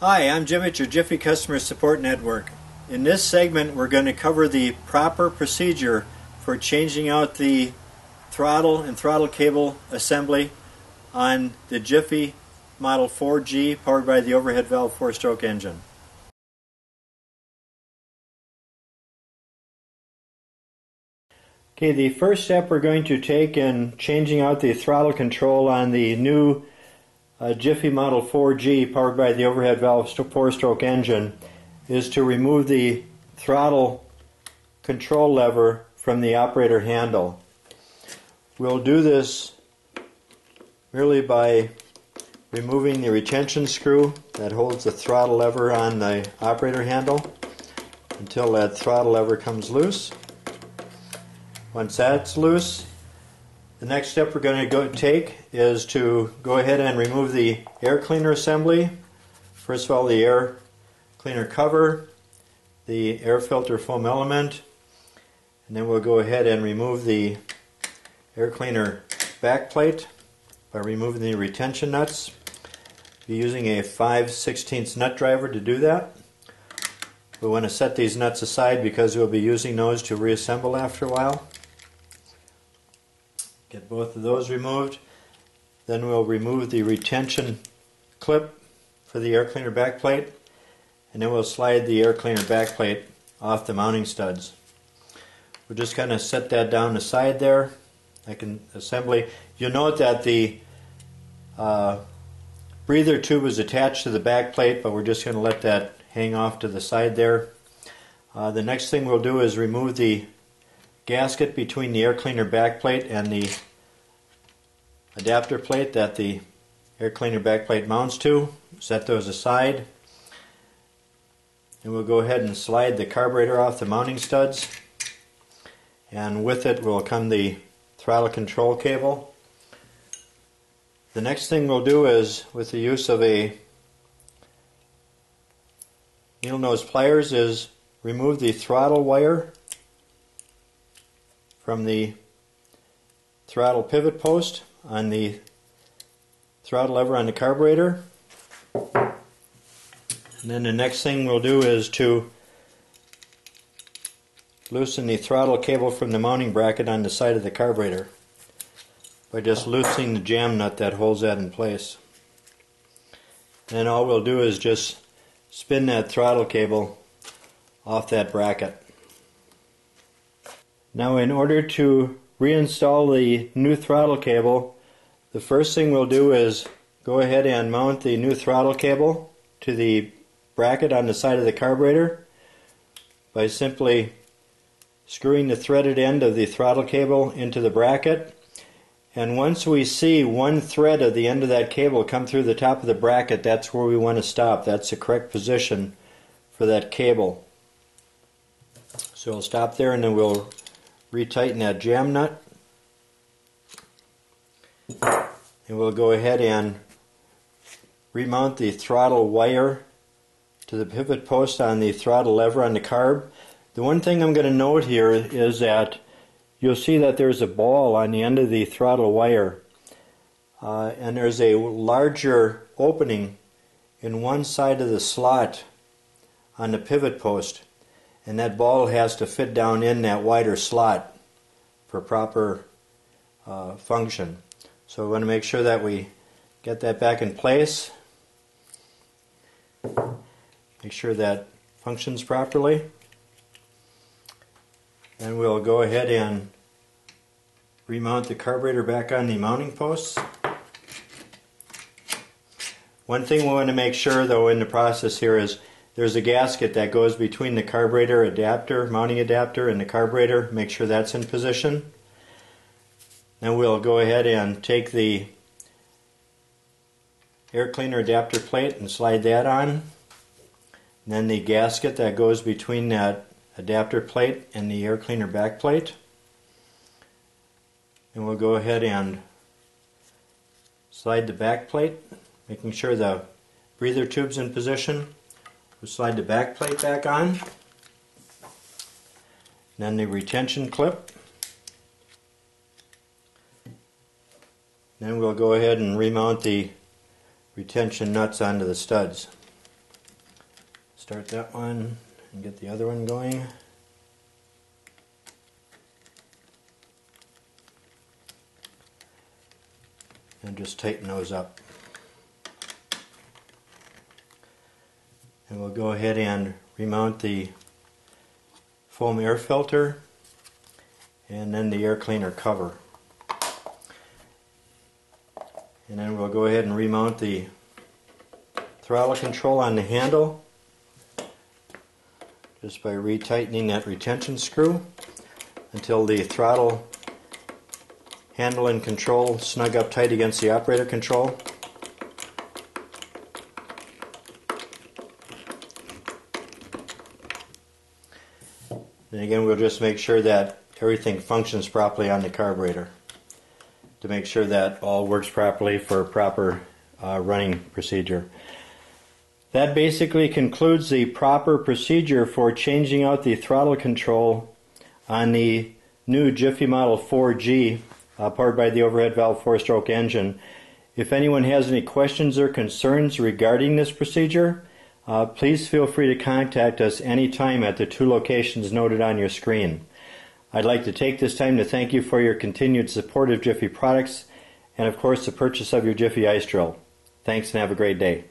Hi, I'm Jim at your Jiffy Customer Support Network. In this segment, we're going to cover the proper procedure for changing out the throttle and throttle cable assembly on the Jiffy Model 4G powered by the overhead valve 4-stroke engine. Okay, the first step we're going to take in changing out the throttle control on the new Jiffy Model 4G powered by the overhead valve 4-stroke engine is to remove the throttle control lever from the operator handle. We'll do this merely by removing the retention screw that holds the throttle lever on the operator handle until that throttle lever comes loose. Once that's loose, the next step we're going to take is to go ahead and remove the air cleaner assembly. First of all, the air cleaner cover, the air filter foam element, and then we'll go ahead and remove the air cleaner backplate by removing the retention nuts. We're using a 5/16 nut driver to do that. We want to set these nuts aside because we'll be using those to reassemble after a while. Get both of those removed. Then we'll remove the retention clip for the air cleaner backplate, and then we'll slide the air cleaner backplate off the mounting studs. We'll just kind of set that down the side there. Assembly. You'll note that the breather tube is attached to the backplate, but we're just going to let that hang off to the side there. The next thing we'll do is remove the gasket between the air cleaner backplate and the adapter plate that the air cleaner backplate mounts to. Set those aside, and we'll go ahead and slide the carburetor off the mounting studs, and with it will come the throttle control cable. The next thing we'll do is, with the use of a needle nose pliers, is remove the throttle wire from the throttle pivot post on the throttle lever on the carburetor. And then the next thing we'll do is to loosen the throttle cable from the mounting bracket on the side of the carburetor by just loosening the jam nut that holds that in place. And then all we'll do is just spin that throttle cable off that bracket. Now, in order to reinstall the new throttle cable, the first thing we'll do is go ahead and mount the new throttle cable to the bracket on the side of the carburetor by simply screwing the threaded end of the throttle cable into the bracket. And once we see one thread of the end of that cable come through the top of the bracket, that's where we want to stop. That's the correct position for that cable. So we'll stop there, and then we'll retighten that jam nut, and we'll go ahead and remount the throttle wire to the pivot post on the throttle lever on the carb. The one thing I'm going to note here is that you'll see that there's a ball on the end of the throttle wire, and there's a larger opening in one side of the slot on the pivot post, and that ball has to fit down in that wider slot for proper function. So we want to make sure that we get that back in place, make sure that functions properly, and we'll go ahead and remount the carburetor back on the mounting posts. One thing we want to make sure, though, in the process here is there's a gasket that goes between the carburetor adapter, mounting adapter, and the carburetor. Make sure that's in position. Then we'll go ahead and take the air cleaner adapter plate and slide that on. And then the gasket that goes between that adapter plate and the air cleaner back plate. And we'll go ahead and slide the back plate, making sure the breather tube's in position. We'll slide the back plate back on, then the retention clip, then we'll go ahead and remount the retention nuts onto the studs. Start that one and get the other one going. And just tighten those up. And we'll go ahead and remount the foam air filter and then the air cleaner cover. And then we'll go ahead and remount the throttle control on the handle just by retightening that retention screw until the throttle handle and control snug up tight against the operator control. And again, we'll just make sure that everything functions properly on the carburetor to make sure that all works properly for proper running procedure. That basically concludes the proper procedure for changing out the throttle control on the new Jiffy Model 4G powered by the overhead valve 4-stroke engine. If anyone has any questions or concerns regarding this procedure, please feel free to contact us anytime at the 2 locations noted on your screen. I'd like to take this time to thank you for your continued support of Jiffy products and of course the purchase of your Jiffy ice drill. Thanks and have a great day.